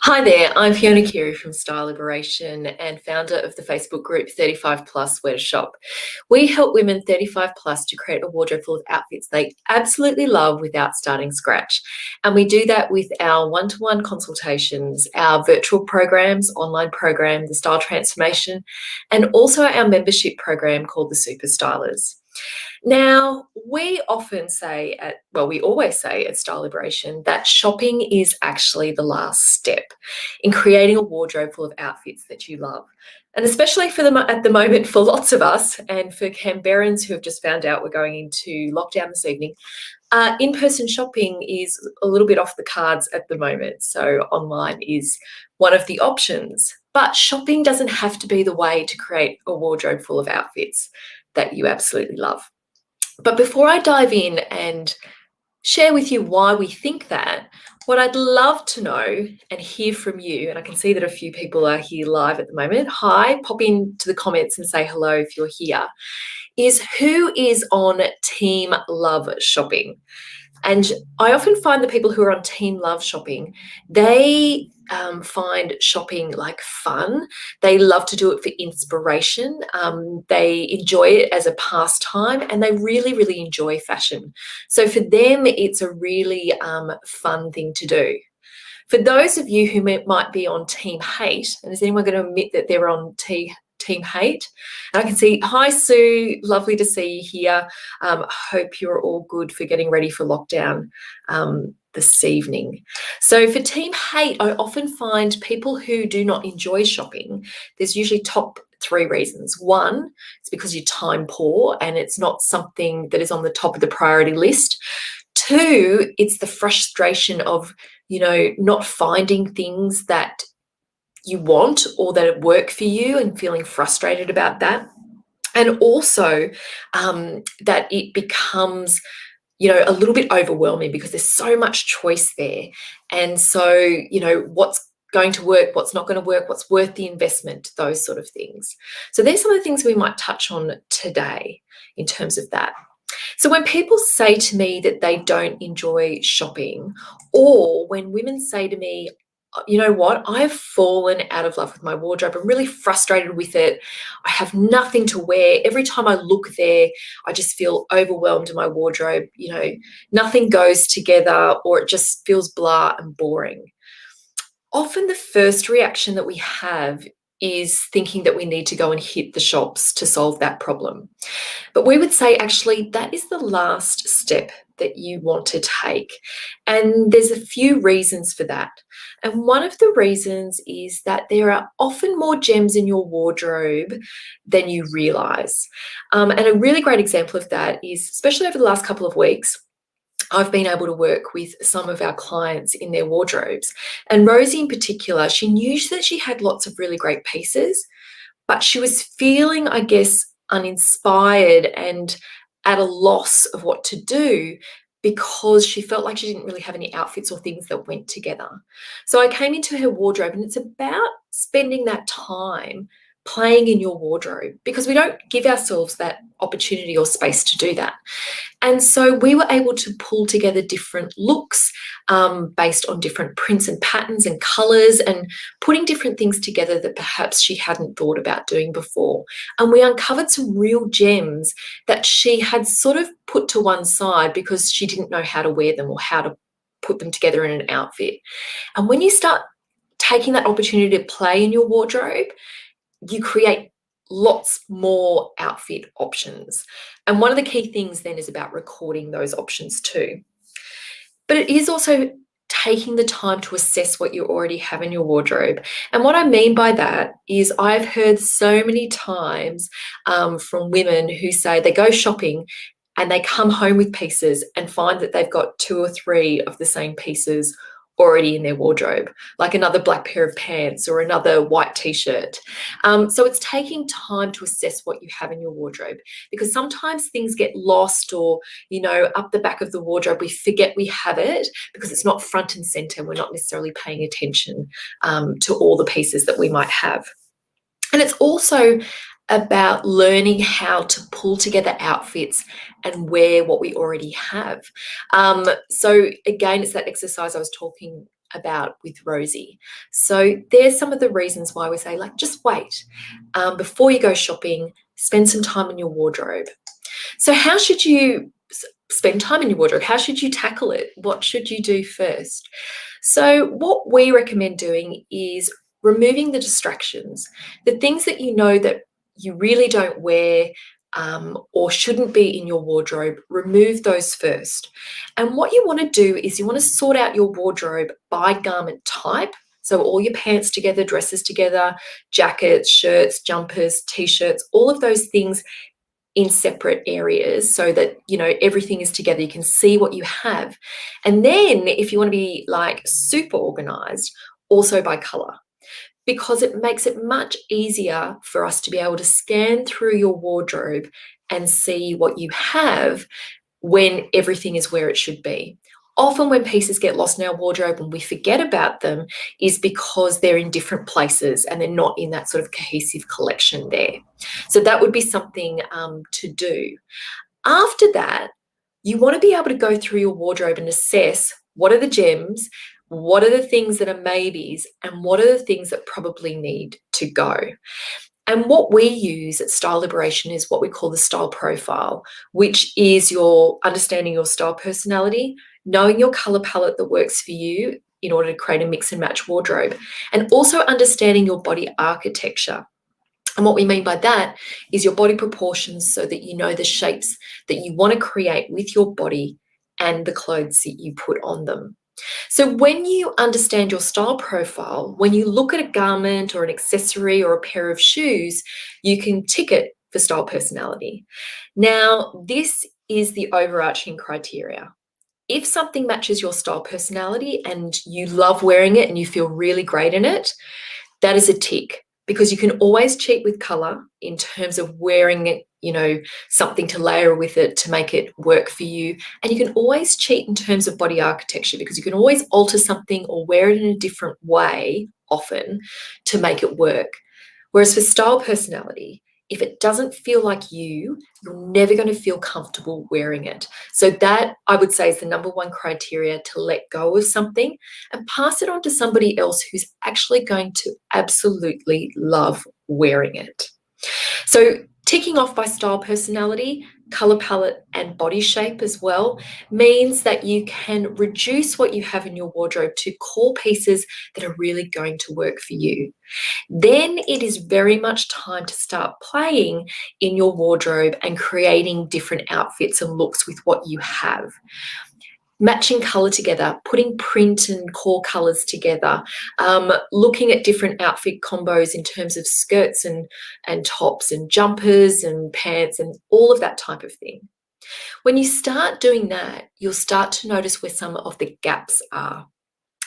Hi there, I'm Fiona Keary from Style Liberation and founder of the Facebook group 35 Plus Where to Shop. We help women 35 plus to create a wardrobe full of outfits they absolutely love without starting scratch. And we do that with our one-to-one consultations, our virtual programs, online program, the Style Transformation, and also our membership program called the Super Stylers. Now, we always say at Style Liberation that shopping is actually the last step in creating a wardrobe full of outfits that you love. And especially at the moment, for lots of us and for Canberrans who have just found out we're going into lockdown this evening, in-person shopping is a little bit off the cards at the moment. So online is one of the options. But shopping doesn't have to be the way to create a wardrobe full of outfits that you absolutely love. But before I dive in and share with you why we think that, what I'd love to know and hear from you, and I can see that a few people are here live at the moment. Hi, pop into the comments and say hello if you're here, is who is on Team Love Shopping? And I often find the people who are on Team Love Shopping, they find shopping like fun. They love to do it for inspiration. They enjoy it as a pastime and they really, really enjoy fashion. So for them, it's a really fun thing to do. For those of you who might be on Team Hate, and is anyone going to admit that they're on Team Hate? And I can see, hi Sue, lovely to see you here. Hope you're all good for getting ready for lockdown this evening. So for Team Hate, I often find people who do not enjoy shopping, there's usually top three reasons. One, it's because you're time poor and it's not something that is on the top of the priority list. Two, it's the frustration of, not finding things that you want or that work for you and feeling frustrated about that. And also that it becomes, a little bit overwhelming because there's so much choice there. And so, what's going to work, what's not going to work, what's worth the investment, those sort of things. So there's some of the things we might touch on today in terms of that. So when people say to me that they don't enjoy shopping, or when women say to me, you know what, I've fallen out of love with my wardrobe. I'm really frustrated with it. I have nothing to wear. Every time I look there, I just feel overwhelmed in my wardrobe. Nothing goes together or it just feels blah and boring. Often the first reaction that we have is thinking that we need to go and hit the shops to solve that problem. But we would say actually that is the last step that you want to take. And there's a few reasons for that. And one of the reasons is that there are often more gems in your wardrobe than you realize. And a really great example of that is, especially over the last couple of weeks, I've been able to work with some of our clients in their wardrobes. And Rosie in particular, she knew that she had lots of really great pieces, but she was feeling, I guess, uninspired and at a loss of what to do because she felt like she didn't really have any outfits or things that went together. So I came into her wardrobe, and it's about spending that time playing in your wardrobe because we don't give ourselves that opportunity or space to do that. And so we were able to pull together different looks based on different prints and patterns and colours and putting different things together that perhaps she hadn't thought about doing before. And we uncovered some real gems that she had sort of put to one side because she didn't know how to wear them or how to put them together in an outfit. And when you start taking that opportunity to play in your wardrobe, you create lots more outfit options. And one of the key things then is about recording those options too. But it is also taking the time to assess what you already have in your wardrobe. And what I mean by that is I've heard so many times from women who say they go shopping and they come home with pieces and find that they've got 2 or 3 of the same pieces already in their wardrobe, like another black pair of pants or another white t-shirt. So it's taking time to assess what you have in your wardrobe, because sometimes things get lost or, up the back of the wardrobe, we forget we have it because it's not front and center. We're not necessarily paying attention to all the pieces that we might have. And it's also about learning how to pull together outfits and wear what we already have. So again, it's that exercise I was talking about with Rosie. So there's some of the reasons why we say, like, just wait. Before you go shopping, spend some time in your wardrobe. So how should you spend time in your wardrobe? How should you tackle it? What should you do first? So what we recommend doing is removing the distractions, the things that you know that you really don't wear, or shouldn't be in your wardrobe. Remove those first. And what you want to do is you want to sort out your wardrobe by garment type. So all your pants together, dresses together, jackets, shirts, jumpers, t-shirts, all of those things in separate areas so that, you know, everything is together. You can see what you have. And then if you want to be like super organized, also by color, because it makes it much easier for us to be able to scan through your wardrobe and see what you have when everything is where it should be. Often when pieces get lost in our wardrobe and we forget about them is because they're in different places and they're not in that sort of cohesive collection there. So that would be something to do. After that, you want to be able to go through your wardrobe and assess what are the gems, what are the things that are maybes, and what are the things that probably need to go. And what we use at Style Liberation is what we call the style profile, which is your understanding your style personality, knowing your color palette that works for you in order to create a mix and match wardrobe, and also understanding your body architecture. And what we mean by that is your body proportions so that you know the shapes that you want to create with your body and the clothes that you put on them. So when you understand your style profile, when you look at a garment or an accessory or a pair of shoes, you can tick it for style personality. Now, this is the overarching criteria. If something matches your style personality and you love wearing it and you feel really great in it, that is a tick, because you can always cheat with color in terms of wearing, you know, something to layer with it to make it work for you. And you can always cheat in terms of body architecture, because you can always alter something or wear it in a different way often to make it work. Whereas for style personality, if it doesn't feel like you're never going to feel comfortable wearing it. So that, I would say, is the number one criteria to let go of something and pass it on to somebody else who's actually going to absolutely love wearing it. So ticking off by style personality, color palette, and body shape as well means that you can reduce what you have in your wardrobe to core pieces that are really going to work for you. Then it is very much time to start playing in your wardrobe and creating different outfits and looks with what you have. Matching color together, putting print and core colors together, looking at different outfit combos in terms of skirts and tops and jumpers and pants and all of that type of thing. When you start doing that, you'll start to notice where some of the gaps are.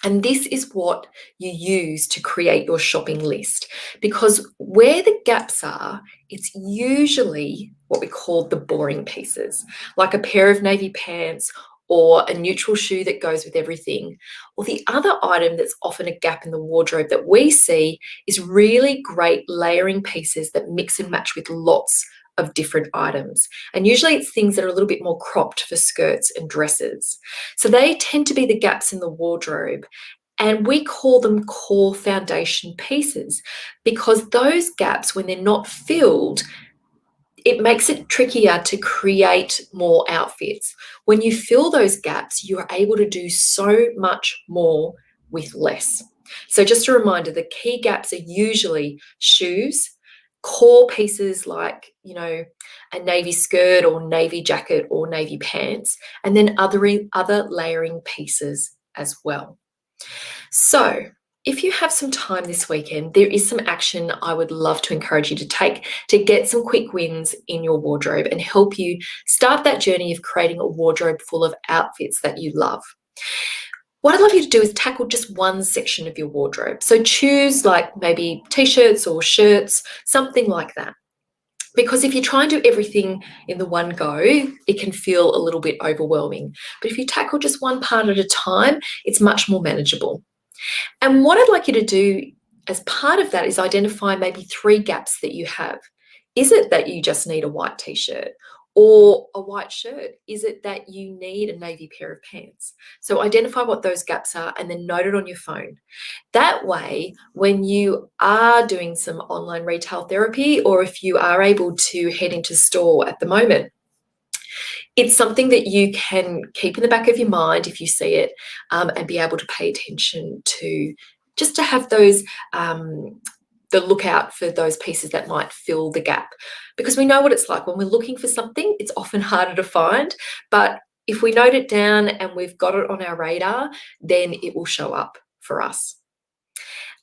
And this is what you use to create your shopping list, because where the gaps are, it's usually what we call the boring pieces, like a pair of navy pants or a neutral shoe that goes with everything. Or the other item that's often a gap in the wardrobe that we see is really great layering pieces that mix and match with lots of different items. And usually it's things that are a little bit more cropped for skirts and dresses. So they tend to be the gaps in the wardrobe. And we call them core foundation pieces, because those gaps, when they're not filled, it makes it trickier to create more outfits. When you fill those gaps, you are able to do so much more with less. So just a reminder, the key gaps are usually shoes, core pieces like, you know, a navy skirt or navy jacket or navy pants, and then other layering pieces as well. So if you have some time this weekend, there is some action I would love to encourage you to take to get some quick wins in your wardrobe and help you start that journey of creating a wardrobe full of outfits that you love. What I'd love you to do is tackle just one section of your wardrobe. So choose like maybe t-shirts or shirts, something like that. Because if you try and do everything in the one go, it can feel a little bit overwhelming. But if you tackle just one part at a time, it's much more manageable. And what I'd like you to do as part of that is identify maybe 3 gaps that you have. Is it that you just need a white t-shirt? Or a white shirt? Is it that you need a navy pair of pants? So identify what those gaps are and then note it on your phone. That way, when you are doing some online retail therapy, or if you are able to head into store at the moment, it's something that you can keep in the back of your mind if you see it, and be able to pay attention to, just to have those, the lookout for those pieces that might fill the gap. Because we know what it's like when we're looking for something, it's often harder to find. But if we note it down and we've got it on our radar, then it will show up for us.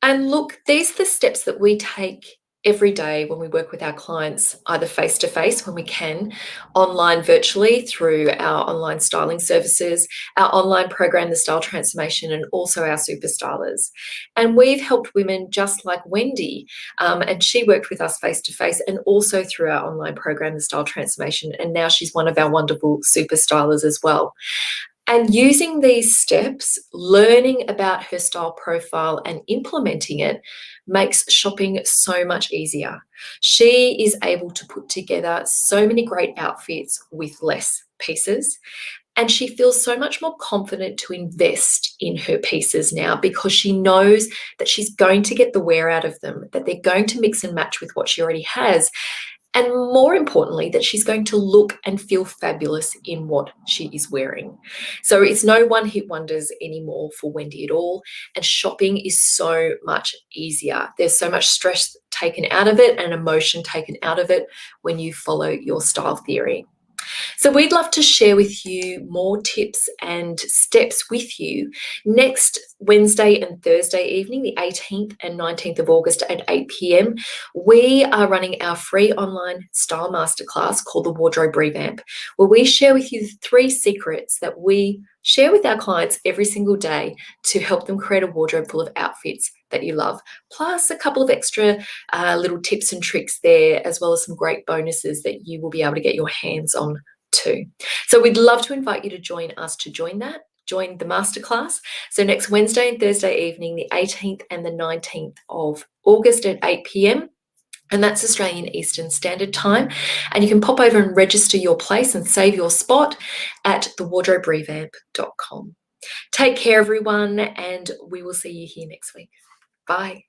And look, these are the steps that we take every day when we work with our clients, either face-to-face when we can, online virtually through our online styling services, our online program, The Style Transformation, and also our super stylers. And we've helped women just like Wendy, and she worked with us face-to-face and also through our online program, The Style Transformation, and now she's one of our wonderful super stylers as well. And using these steps, learning about her style profile and implementing it makes shopping so much easier. She is able to put together so many great outfits with less pieces. And she feels so much more confident to invest in her pieces now because she knows that she's going to get the wear out of them, that they're going to mix and match with what she already has. And more importantly, that she's going to look and feel fabulous in what she is wearing. So it's no one-hit wonders anymore for Wendy at all. And shopping is so much easier. There's so much stress taken out of it and emotion taken out of it when you follow your style theory. So we'd love to share with you more tips and steps with you next Wednesday and Thursday evening, the 18th and 19th of August at 8 p.m. We are running our free online style masterclass called the Wardrobe Revamp, where we share with you 3 secrets that we share with our clients every single day to help them create a wardrobe full of outfits that you love, plus a couple of extra little tips and tricks there, as well as some great bonuses that you will be able to get your hands on too. So we'd love to invite you to join us to join the masterclass. So next Wednesday and Thursday evening, the 18th and the 19th of August at 8 p.m. And that's Australian Eastern Standard Time. And you can pop over and register your place and save your spot at thewardroberevamp.com. Take care, everyone, and we will see you here next week. Bye.